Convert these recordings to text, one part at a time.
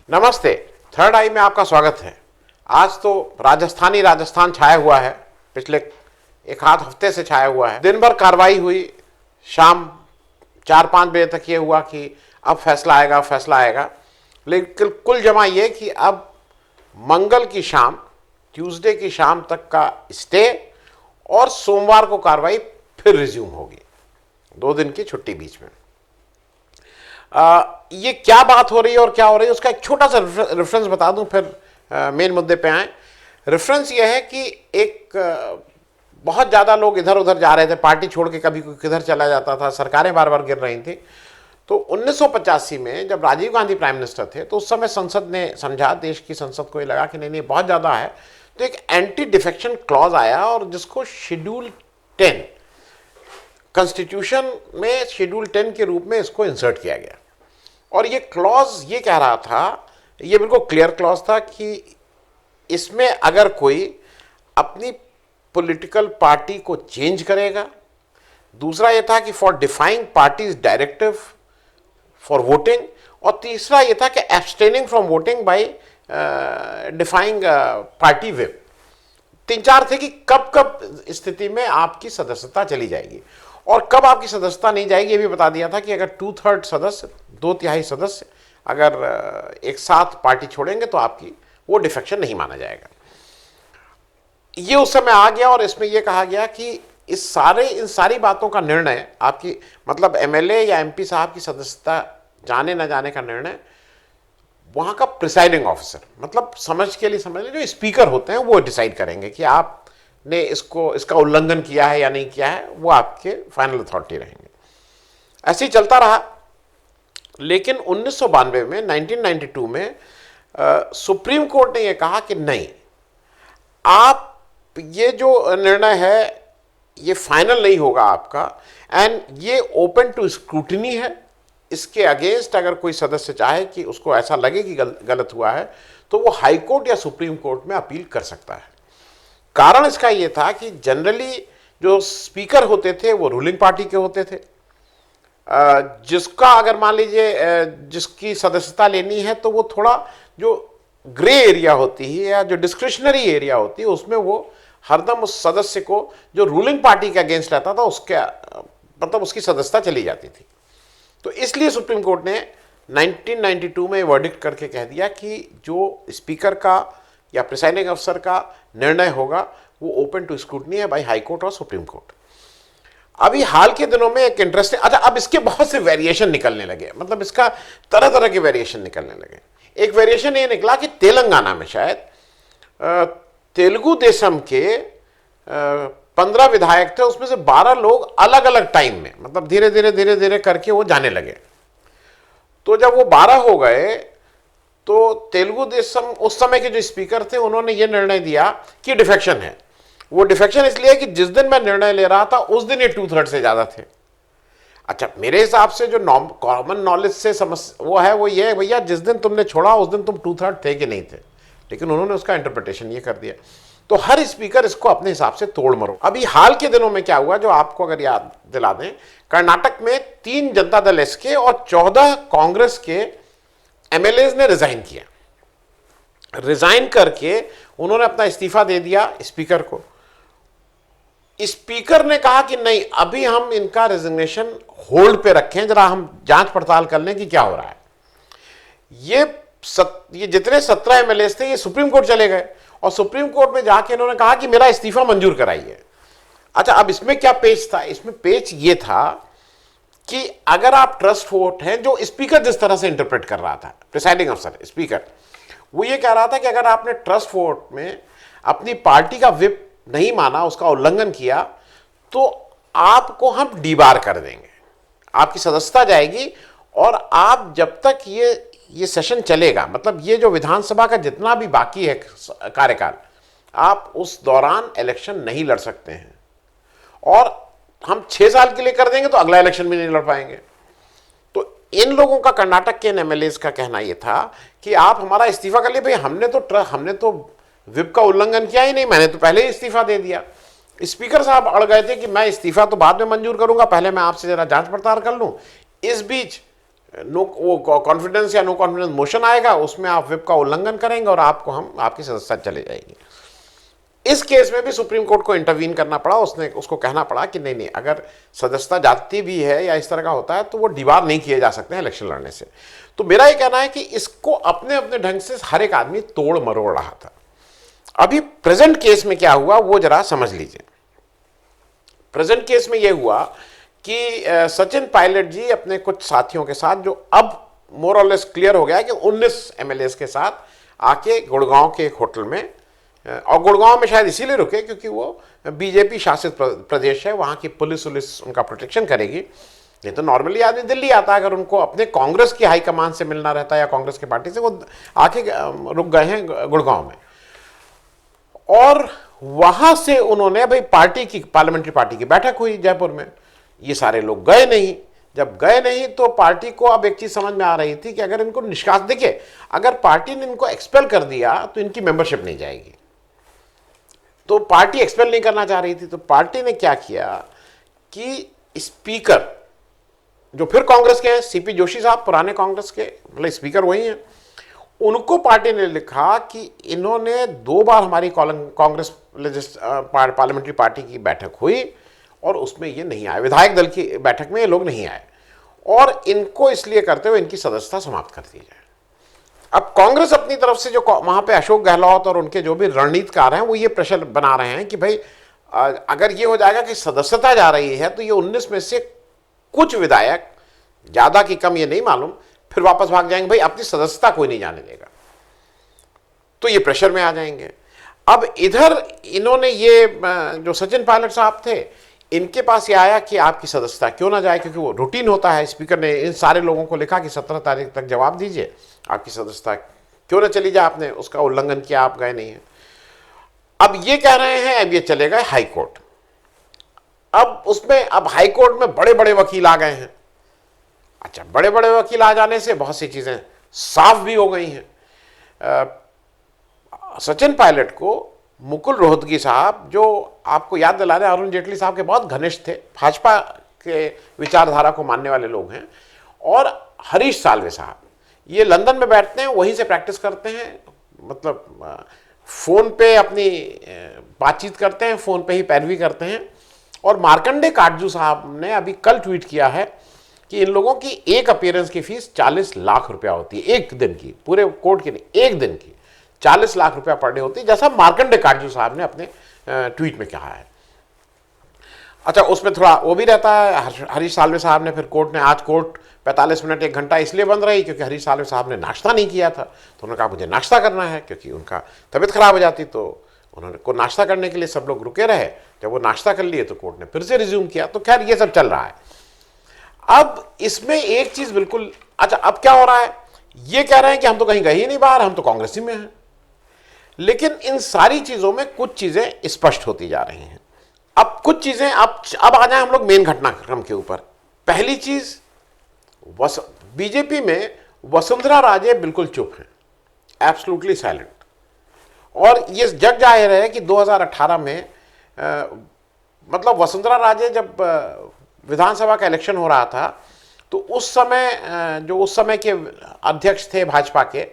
नमस्ते। थर्ड आई में आपका स्वागत है। आज तो राजस्थान छाया हुआ है, पिछले एक आध हफ्ते से छाया हुआ है। दिन भर कार्रवाई हुई, शाम 4-5 बजे तक ये हुआ कि अब फैसला आएगा। लेकिन कुल जमा ये कि अब मंगल की शाम, ट्यूसडे की शाम तक का स्टे और सोमवार को कार्रवाई फिर रिज्यूम होगी। 2 दिन की छुट्टी बीच में। ये क्या बात हो रही है और क्या हो रही है उसका एक छोटा सा रेफरेंस बता दूं, फिर मेन मुद्दे पे आए। रेफरेंस ये है कि बहुत ज़्यादा लोग इधर उधर जा रहे थे, पार्टी छोड़ के कभी कोई किधर चला जाता था, सरकारें बार बार गिर रही थी। तो 1985 में जब राजीव गांधी प्राइम मिनिस्टर थे तो उस समय संसद ने समझा, देश की संसद को ये लगा कि नहीं बहुत ज़्यादा है, तो एक एंटी डिफेक्शन क्लॉज आया और जिसको शेड्यूल 10 कॉन्स्टिट्यूशन में शेड्यूल 10 के रूप में इसको इंसर्ट किया गया। और ये क्लॉज ये कह रहा था, ये बिल्कुल क्लियर क्लॉज था कि इसमें अगर कोई अपनी पॉलिटिकल पार्टी को चेंज करेगा, दूसरा ये था कि for defying parties directive for voting, और तीसरा ये था कि abstaining from voting by defying party whip. 3-4 थे कि कब कब स्थिति में आपकी सदस्यता चली जाएगी और कब आपकी सदस्यता नहीं जाएगी। ये भी बता दिया था कि अगर 2/3 सदस्य, 2/3 सदस्य अगर एक साथ पार्टी छोड़ेंगे तो आपकी वो डिफेक्शन नहीं माना जाएगा। ये उस समय आ गया और इसमें यह कहा गया कि इन सारी बातों का निर्णय आपकी मतलब एमएलए या एमपी साहब की सदस्यता जाने न जाने का निर्णय वहां का प्रिसाइडिंग ऑफिसर, मतलब समझ लीजिए जो स्पीकर होते हैं वो डिसाइड करेंगे कि आपने इसका उल्लंघन किया है या नहीं किया है, वो आपके फाइनल अथॉरिटी रहेंगे। ऐसे ही चलता रहा। लेकिन 1992 में 1992 में सुप्रीम कोर्ट ने यह कहा कि नहीं, आप ये जो निर्णय है ये फाइनल नहीं होगा आपका, एंड ये ओपन टू स्क्रूटिनी है। इसके अगेंस्ट अगर कोई सदस्य चाहे कि उसको ऐसा लगे कि गलत हुआ है तो वो हाई कोर्ट या सुप्रीम कोर्ट में अपील कर सकता है। कारण इसका ये था कि जनरली जो स्पीकर होते थे वो रूलिंग पार्टी के होते थे, जिसका अगर मान लीजिए जिसकी सदस्यता लेनी है तो वो थोड़ा जो ग्रे एरिया होती है या जो डिस्क्रिशनरी एरिया होती है उसमें वो हरदम उस सदस्य को जो रूलिंग पार्टी के अगेंस्ट रहता था मतलब उसकी सदस्यता चली जाती थी। तो इसलिए सुप्रीम कोर्ट ने 1992 में वर्डिक्ट करके कह दिया कि जो स्पीकर का या प्रिसाइडिंग अफसर का निर्णय होगा वो ओपन टू स्क्रूटनी है बाय हाई कोर्ट और सुप्रीम कोर्ट। अभी हाल के दिनों में एक इंटरेस्टिंग, अब इसके बहुत से वेरिएशन निकलने लगे, मतलब इसका तरह तरह के वेरिएशन निकलने लगे। एक वेरिएशन ये निकला कि तेलंगाना में शायद तेलुगु देशम के 15 विधायक थे, उसमें से 12 लोग अलग अलग टाइम में, मतलब धीरे धीरे करके वो जाने लगे। तो जब वो 12 हो गए तो तेलुगु देशम उस समय के जो स्पीकर थे उन्होंने ये निर्णय दिया कि डिफेक्शन है। वो डिफेक्शन इसलिए कि जिस दिन मैं निर्णय ले रहा था उस दिन ये 2/3 से ज्यादा थे। अच्छा, मेरे हिसाब से जो कॉमन नॉलेज से वो ये है भैया, जिस दिन तुमने छोड़ा उस दिन तुम 2/3 थे कि नहीं थे, लेकिन उन्होंने उसका इंटरप्रिटेशन ये कर दिया। तो हर स्पीकर इसको अपने हिसाब से तोड़ मरो। अभी हाल के दिनों में क्या हुआ जो आपको अगर याद दिला दें, कर्नाटक में 3 जनता दल एसके और 14 कांग्रेस के एमएलएज ने रिजाइन किया। रिजाइन करके उन्होंने अपना इस्तीफा दे दिया स्पीकर को। स्पीकर ने कहा कि नहीं, अभी हम इनका रेजिग्नेशन होल्ड पे रखें, जरा हम जांच पड़ताल कर लें कि क्या हो रहा है। ये जितने 17 एमएलए थे ये सुप्रीम कोर्ट चले गए और सुप्रीम कोर्ट में जाके इन्होंने कहा कि मेरा इस्तीफा मंजूर कराइए। अच्छा, अब इसमें क्या पेच था? इसमें पेच ये था कि अगर आप ट्रस्ट वोट हैं, जो स्पीकर जिस तरह से इंटरप्रेट कर रहा था, प्रिसाइडिंग अफसर स्पीकर, वो ये कह रहा था कि अगर आपने ट्रस्ट वोट में अपनी पार्टी का व्हिप नहीं माना, उसका उल्लंघन किया, तो आपको हम डीबार कर देंगे, आपकी सदस्यता जाएगी और आप जब तक ये सेशन चलेगा, मतलब ये जो विधानसभा का जितना भी बाकी है कार्यकाल, आप उस दौरान इलेक्शन नहीं लड़ सकते हैं। और हम 6 साल के लिए कर देंगे तो अगला इलेक्शन भी नहीं लड़ पाएंगे। तो इन लोगों का, कर्नाटक के एमएलए का कहना यह था कि आप हमारा इस्तीफा कर लिए। भाई हमने तो व्हिप का उल्लंघन किया ही नहीं, मैंने तो पहले ही इस्तीफा दे दिया। स्पीकर साहब अड़ गए थे कि मैं इस्तीफा तो बाद में मंजूर करूंगा, पहले मैं आपसे जरा जांच पड़ताल कर लूं। इस बीच नो वो कॉन्फिडेंस या नो कॉन्फिडेंस मोशन आएगा, उसमें आप व्हिप का उल्लंघन करेंगे और आपको हम आपकी सदस्यता चले जाएगी। इस केस में भी सुप्रीम कोर्ट को इंटरवीन करना पड़ा, उसको कहना पड़ा कि नहीं नहीं, अगर सदस्यता जाती भी है या इस तरह का होता है तो वो डिबार नहीं किए जा सकते हैं इलेक्शन लड़ने से। तो मेरा ये कहना है कि इसको अपने अपने ढंग से हर एक आदमी तोड़ मरोड़ रहा था। अभी प्रेजेंट केस में क्या हुआ वो जरा समझ लीजिए। प्रेजेंट केस में यह हुआ कि सचिन पायलट जी अपने कुछ साथियों के साथ, जो अब मोर और लेस क्लियर हो गया कि 19 एमएलए के साथ आके गुड़गांव के एक होटल में, और गुड़गांव में शायद इसीलिए रुके क्योंकि वो बीजेपी शासित प्रदेश है, वहाँ की पुलिस उनका प्रोटेक्शन करेगी। नहीं तो नॉर्मली आदमी दिल्ली आता, अगर उनको अपने कांग्रेस की हाईकमान से मिलना रहता है या कांग्रेस की पार्टी से, वो आके रुक गए हैं गुड़गांव में। और वहां से उन्होंने, भाई पार्टी की, पार्लियामेंट्री पार्टी की बैठक हुई जयपुर में, ये सारे लोग गए नहीं। जब गए नहीं तो पार्टी को अब एक चीज समझ में आ रही थी कि अगर इनको निष्कासित, देखिए अगर पार्टी ने इनको एक्सपेल कर दिया तो इनकी मेंबरशिप नहीं जाएगी, तो पार्टी एक्सपेल नहीं करना चाह रही थी। तो पार्टी ने क्या किया कि स्पीकर, जो फिर कांग्रेस के हैं, सीपी जोशी साहब, पुराने कांग्रेस के, मतलब स्पीकर वही हैं, उनको पार्टी ने लिखा कि इन्होंने 2 बार हमारी कांग्रेस पार्लियामेंट्री पार्टी की बैठक हुई और उसमें ये नहीं आए, विधायक दल की बैठक में ये लोग नहीं आए, और इनको इसलिए करते हुए इनकी सदस्यता समाप्त कर दी जाए। अब कांग्रेस अपनी तरफ से, जो वहां पे अशोक गहलोत और उनके जो भी रणनीतिकार हैं, वो ये प्रेशर बना रहे हैं कि भाई अगर ये हो जाएगा कि सदस्यता जा रही है तो ये 19 में से कुछ विधायक, ज्यादा की कम ये नहीं मालूम, फिर वापस भाग जाएंगे, भाई अपनी सदस्यता कोई नहीं जाने देगा, तो ये प्रेशर में आ जाएंगे। अब इधर इन्होंने ये, जो सचिन पायलट साहब थे, इनके पास ये आया कि आपकी सदस्यता क्यों ना जाए, क्योंकि वो रूटीन होता है। स्पीकर ने इन सारे लोगों को लिखा कि 17 तारीख तक जवाब दीजिए, आपकी सदस्यता क्यों ना चली जाए, आपने उसका उल्लंघन किया, आप गए नहीं है। अब ये कह रहे हैं, अब ये चले गए हाई कोर्ट। अब उसमें, अब हाई कोर्ट में बड़े बड़े वकील आ गए हैं। अच्छा, बड़े बड़े वकील आ जाने से बहुत सी चीजें साफ भी हो गई हैं। सचिन पायलट को मुकुल रोहतगी साहब, जो आपको याद दिला रहे हैं अरुण जेटली साहब के बहुत घनिष्ठ थे, भाजपा के विचारधारा को मानने वाले लोग हैं, और हरीश साल्वे साहब, ये लंदन में बैठते हैं, वहीं से प्रैक्टिस करते हैं, मतलब फोन पे अपनी बातचीत करते हैं, फोन पे ही पैरवी करते हैं। और मार्कंडे काटजू साहब ने अभी कल ट्वीट किया है कि इन लोगों की एक अपीयरेंस की फीस 40 लाख रुपया होती है, एक दिन की, पूरे कोर्ट की नहीं, एक दिन की 40 लाख रुपया पर डे होती है, जैसा मार्कंडे काटजू साहब ने अपने ट्वीट में कहा है। अच्छा, उसमें थोड़ा वो भी रहता है, हरीश साल्वे साहब ने, फिर कोर्ट ने, आज कोर्ट 45 मिनट 1 घंटा इसलिए बंद रही क्योंकि हरीश साल्वे साहब ने नाश्ता नहीं किया था। तो उन्होंने कहा मुझे नाश्ता करना है, क्योंकि उनका तबीयत खराब हो जाती, तो उन्होंने को नाश्ता करने के लिए सब लोग रुके रहे। जब वो नाश्ता कर लिए तो कोर्ट ने फिर से रिज्यूम किया। तो खैर ये सब चल रहा है। अब इसमें एक चीज बिल्कुल, अच्छा अब क्या हो रहा है, ये कह रहे हैं कि हम तो कहीं गए ही नहीं बाहर, हम तो कांग्रेस ही में हैं। लेकिन इन सारी चीजों में कुछ चीजें स्पष्ट होती जा रही हैं। अब कुछ चीजें, अब आ जाए हम लोग मेन घटनाक्रम के ऊपर। पहली चीज, बीजेपी में वसुंधरा राजे बिल्कुल चुप हैं, एब्सोल्युटली साइलेंट। और ये जग जाहिर है कि 2018 में मतलब वसुंधरा राजे जब विधानसभा का इलेक्शन हो रहा था, तो उस समय जो उस समय के अध्यक्ष थे भाजपा के,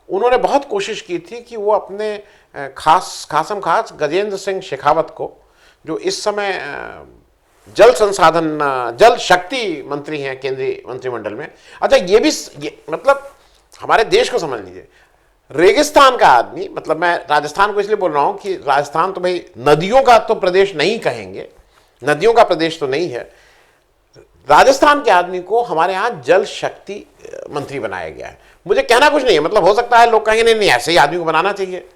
उन्होंने बहुत कोशिश की थी कि वो अपने खास गजेंद्र सिंह शेखावत को, जो इस समय जल शक्ति मंत्री हैं केंद्रीय मंत्रिमंडल में। अच्छा, ये मतलब हमारे देश को समझ लीजिए, रेगिस्तान का आदमी, मतलब मैं राजस्थान को इसलिए बोल रहा हूं कि राजस्थान तो भाई नदियों का तो प्रदेश नहीं कहेंगे, नदियों का प्रदेश तो नहीं है। राजस्थान के आदमी को हमारे यहां जल शक्ति मंत्री बनाया गया है। मुझे कहना कुछ नहीं है, मतलब हो सकता है लोग कहेंगे नहीं नहीं ऐसे ही आदमी को बनाना चाहिए,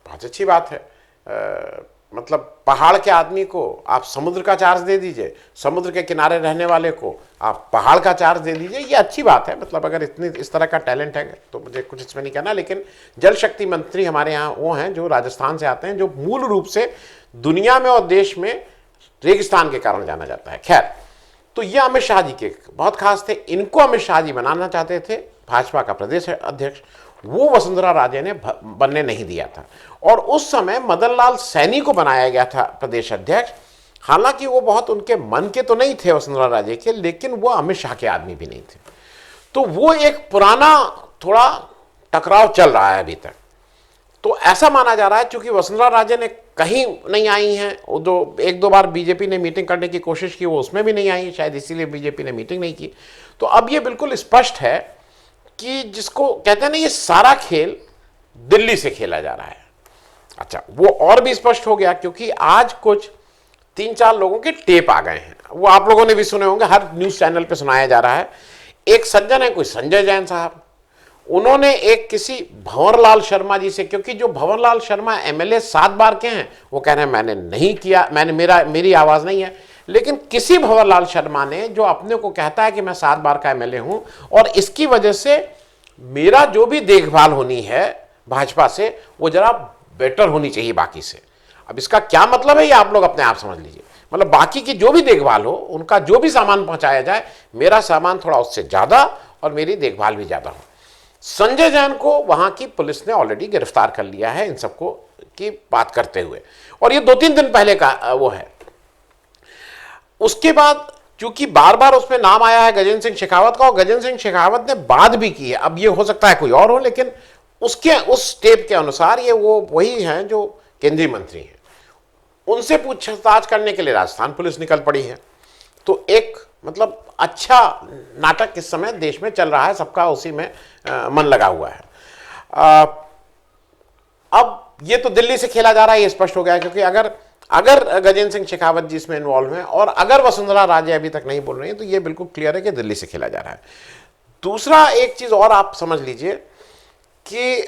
बहुत अच्छी बात है। मतलब पहाड़ के आदमी को आप समुद्र का चार्ज दे दीजिए, समुद्र के किनारे रहने वाले को आप पहाड़ का चार्ज दे दीजिए, ये अच्छी बात है। मतलब अगर इस तरह का टैलेंट है तो मुझे कुछ इसमें नहीं कहना। लेकिन जल शक्ति मंत्री हमारे यहाँ वो हैं जो राजस्थान से आते हैं, जो मूल रूप से दुनिया में और देश में रेगिस्तान के कारण जाना जाता है। खैर, तो ये अमित शाह जी के बहुत खास थे, इनको अमित शाह जी बनाना चाहते थे, भाजपा का प्रदेश अध्यक्ष, वो वसुंधरा राजे ने बनने नहीं दिया था। और उस समय मदन लाल सैनी को बनाया गया था प्रदेश अध्यक्ष। हालांकि वो बहुत उनके मन के तो नहीं थे वसुंधरा राजे के, लेकिन वो अमित शाह के आदमी भी नहीं थे। तो वो एक पुराना थोड़ा टकराव चल रहा है अभी तक। तो ऐसा माना जा रहा है क्योंकि वसुंधरा राजे ने कहीं नहीं आई हैं, वो जो एक दो बार बीजेपी ने मीटिंग करने की कोशिश की वो उसमें भी नहीं आई, शायद इसीलिए बीजेपी ने मीटिंग नहीं की। तो अब ये बिल्कुल स्पष्ट है कि जिसको कहते हैं ना, ये सारा खेल दिल्ली से खेला जा रहा है। अच्छा, वो और भी स्पष्ट हो गया क्योंकि आज कुछ 3-4 लोगों के टेप आ गए हैं, वो आप लोगों ने भी सुने होंगे, हर न्यूज चैनल पे सुनाया जा रहा है। एक सज्जन है कोई संजय जैन साहब, उन्होंने एक किसी भंवरलाल शर्मा जी से, क्योंकि जो भंवरलाल शर्मा एमएलए 7 बार के हैं, वो कह रहे हैं मैंने नहीं किया, मेरी आवाज नहीं है। लेकिन किसी भंवरलाल शर्मा ने, जो अपने को कहता है कि मैं 7 बार का एमएलए हूं और इसकी वजह से मेरा जो भी देखभाल होनी है भाजपा से वो जरा बेटर होनी चाहिए बाकी से। अब इसका क्या मतलब है ये आप लोग अपने आप समझ लीजिए। मतलब बाकी की जो भी देखभाल हो, उनका जो भी सामान पहुंचाया जाए, मेरा सामान थोड़ा उससे ज्यादा और मेरी देखभाल भी ज्यादा हो। संजय जैन को वहां की पुलिस ने ऑलरेडी गिरफ्तार कर लिया है इन सबको की बात करते हुए, और ये 2-3 दिन पहले का वो है। उसके बाद चूंकि बार बार उसमें नाम आया है गजेंद्र सिंह शेखावत का, और गजेंद्र सिंह शेखावत ने बात भी की है, अब ये हो सकता है कोई और हो, लेकिन उसके उस टेप के अनुसार ये वो वही हैं जो केंद्रीय मंत्री हैं। उनसे पूछताछ करने के लिए राजस्थान पुलिस निकल पड़ी है। तो एक मतलब अच्छा नाटक इस समय देश में चल रहा है, सबका उसी में मन लगा हुआ है। अब ये तो दिल्ली से खेला जा रहा है, ये स्पष्ट हो गया है, क्योंकि अगर गजेंद्र सिंह शेखावत जी इसमें इन्वॉल्व हैं और अगर वसुंधरा राजे अभी तक नहीं बोल रही है, तो ये बिल्कुल क्लियर है कि दिल्ली से खेला जा रहा है। दूसरा एक चीज और आप समझ लीजिए कि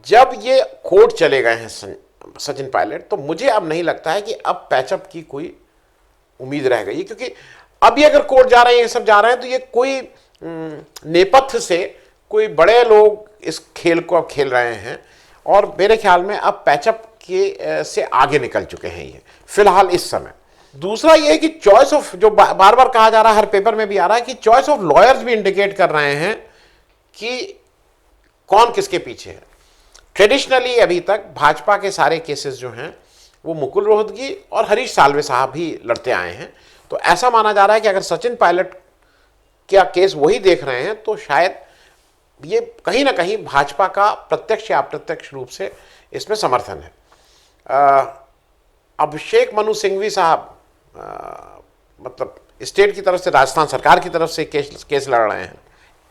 जब ये कोर्ट चले गए हैं सचिन पायलट, तो मुझे अब नहीं लगता है कि अब पैचअप की कोई उम्मीद रह गई, क्योंकि अभी अगर कोर्ट जा रहे हैं, ये सब जा रहे हैं, तो ये कोई नेपथ्य से कोई बड़े लोग इस खेल को अब खेल रहे हैं, और मेरे ख्याल में अब पैचअप के से आगे निकल चुके हैं ये फिलहाल इस समय। दूसरा ये है कि चॉइस ऑफ, जो बार बार कहा जा रहा है, हर पेपर में भी आ रहा है कि चॉइस ऑफ लॉयर्स भी इंडिकेट कर रहे हैं कि कौन किसके पीछे है। ट्रेडिशनली अभी तक भाजपा के सारे केसेस जो हैं वो मुकुल रोहतगी और हरीश साल्वे साहब ही लड़ते आए हैं। तो ऐसा माना जा रहा है कि अगर सचिन पायलट का केस वही देख रहे हैं, तो शायद ये कहीं ना कहीं भाजपा का प्रत्यक्ष या अप्रत्यक्ष रूप से इसमें समर्थन है। अभिषेक मनु सिंघवी साहब मतलब स्टेट की तरफ से, राजस्थान सरकार की तरफ से केस लड़ रहे हैं।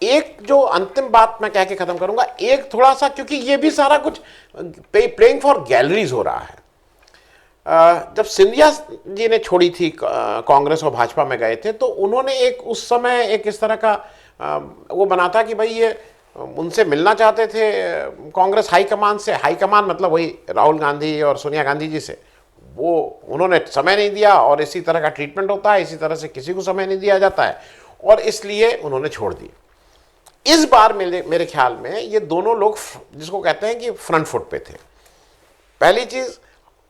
एक जो अंतिम बात मैं कह के खत्म करूंगा, एक थोड़ा सा, क्योंकि ये भी सारा कुछ प्लेइंग फॉर गैलरीज हो रहा है। जब सिंधिया जी ने छोड़ी थी कांग्रेस और भाजपा में गए थे, तो उन्होंने एक उस समय एक इस तरह का वो बना था कि भाई ये उनसे मिलना चाहते थे कांग्रेस हाईकमान से। हाईकमान मतलब वही राहुल गांधी और सोनिया गांधी जी से। वो उन्होंने समय नहीं दिया, और इसी तरह का ट्रीटमेंट होता है, इसी तरह से किसी को समय नहीं दिया जाता है, और इसलिए उन्होंने छोड़ दी। इस बार मेरे ख्याल में ये दोनों लोग जिसको कहते हैं कि फ्रंट फुट पे थे। पहली चीज,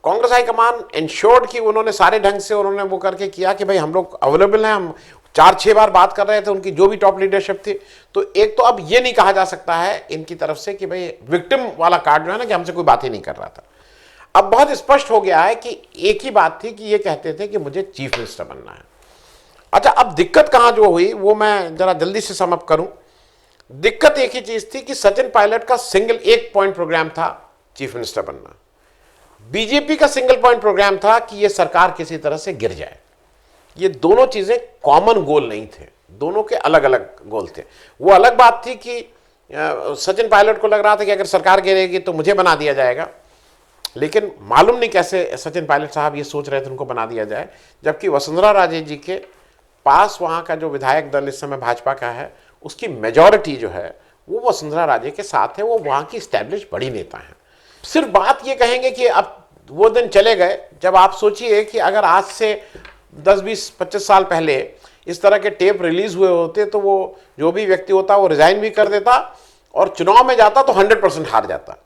कांग्रेस हाईकमान इंश्योर्ड कि उन्होंने सारे ढंग से उन्होंने वो करके किया कि भाई हम लोग अवेलेबल हैं, हम 4-6 बार बात कर रहे थे उनकी जो भी टॉप लीडरशिप थी। तो एक तो अब ये नहीं कहा जा सकता है इनकी तरफ से कि भाई विक्टिम वाला कार्ड जो है ना, कि हमसे कोई बात ही नहीं कर रहा था। अब बहुत स्पष्ट हो गया है कि एक ही बात थी कि ये कहते थे कि मुझे चीफ मिनिस्टर बनना है। अच्छा, अब दिक्कत कहां जो हुई वो मैं जरा जल्दी से सम अप करूं। दिक्कत एक ही चीज थी कि सचिन पायलट का सिंगल एक पॉइंट प्रोग्राम था चीफ मिनिस्टर बनना। बीजेपी का सिंगल पॉइंट प्रोग्राम था कि यह सरकार किसी तरह से गिर जाए। ये दोनों चीजें कॉमन गोल नहीं थे, दोनों के अलग अलग गोल थे। वो अलग बात थी कि सचिन पायलट को लग रहा था कि अगर सरकार गिरेगी तो मुझे बना दिया जाएगा, लेकिन मालूम नहीं कैसे सचिन पायलट साहब ये सोच रहे थे उनको बना दिया जाए, जबकि वसुंधरा राजे जी के पास वहां का जो विधायक दल इस समय भाजपा का है, उसकी मेजॉरिटी जो है वो वसुंधरा राजे के साथ है। वो वहां की स्टैब्लिश बड़ी नेता है। सिर्फ बात ये कहेंगे कि अब वो दिन चले गए जब आप सोचिए कि अगर आज से 10, 20, 25 साल पहले इस तरह के टेप रिलीज हुए होते, तो वो जो भी व्यक्ति होता वो रिजाइन भी कर देता और चुनाव में जाता तो 100% हार जाता।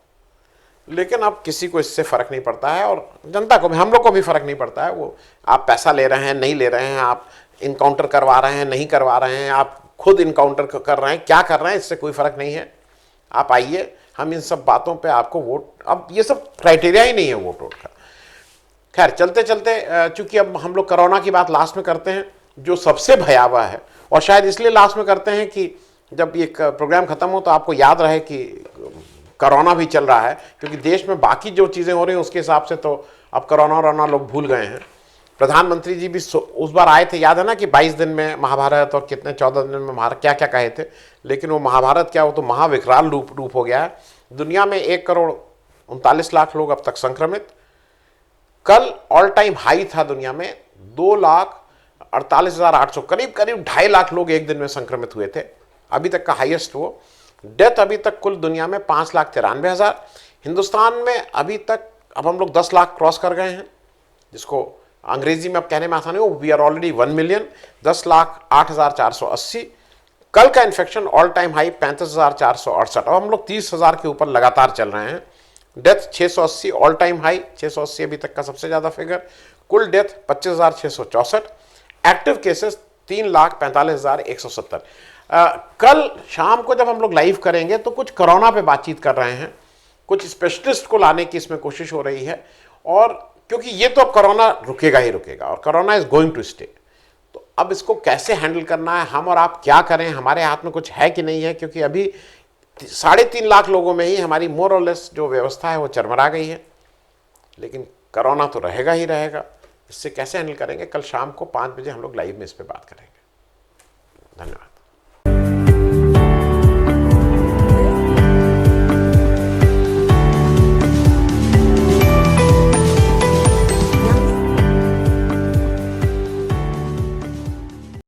लेकिन अब किसी को इससे फर्क नहीं पड़ता है, और जनता को भी, हम लोग को भी फर्क नहीं पड़ता है। वो आप पैसा ले रहे हैं, नहीं ले रहे हैं, आप इनकाउंटर करवा रहे हैं, नहीं करवा रहे हैं, आप खुद इनकाउंटर कर रहे हैं, क्या कर रहे हैं, इससे कोई फर्क नहीं है। आप आइए, हम इन सब बातों पे आपको वोट, अब ये सब क्राइटेरिया ही नहीं है वोट का। खैर चलते चलते, चूंकि अब हम लोग कोरोना की बात लास्ट में करते हैं, जो सबसे भयावह है, और शायद इसलिए लास्ट में करते हैं कि जब ये प्रोग्राम खत्म हो तो आपको याद रहे कि कोरोना भी चल रहा है, क्योंकि देश में बाकी जो चीज़ें हो रही हैं उसके हिसाब से तो अब कोरोना लोग भूल गए हैं। प्रधानमंत्री जी भी उस बार आए थे, याद है ना, कि 22 दिन में महाभारत और कितने 14 दिन में महाभारत क्या क्या कहे थे, लेकिन वो महाभारत क्या, वो तो महाविकराल रूप हो गया है। दुनिया में 1,39,00,000 लोग अब तक संक्रमित। कल ऑल टाइम हाई था दुनिया में 2,48,800, करीब 2.5 लाख लोग एक दिन में संक्रमित हुए थे, अभी तक का हाईएस्ट वो। डेथ अभी तक कुल दुनिया में 5,93,000। हिंदुस्तान में अभी तक अब हम लोग 10 लाख क्रॉस कर गए हैं, जिसको अंग्रेजी में अब कहने में आसानी हो, वी आर ऑलरेडी 1 मिलियन। 10,08,480। कल का इन्फेक्शन ऑल टाइम हाई 35,468। अब हम लोग 30,000 के ऊपर लगातार चल रहे हैं। डेथ 680 ऑल टाइम हाई, 680 अभी तक का सबसे ज़्यादा फिगर। कुल डेथ 25,664। Active cases 3,45,170। कल शाम को जब हम लोग लाइव करेंगे तो कुछ कोरोना पे बातचीत कर रहे हैं, कुछ स्पेशलिस्ट को लाने की इसमें कोशिश हो रही है, और क्योंकि ये तो अब कोरोना रुकेगा ही रुकेगा और corona is going to stay. तो अब इसको कैसे हैंडल करना है, हम और आप क्या करें, हमारे हाथ में कुछ है कि नहीं है, क्योंकि अभी 3.5 लाख लोगों में ही हमारी मोर और लेस जो व्यवस्था है वो चरमरा गई है। लेकिन कोरोना तो रहेगा ही रहेगा, इससे कैसे हैंडल करेंगे, कल शाम को 5 बजे हम लोग लाइव में इस पर बात करेंगे। धन्यवाद।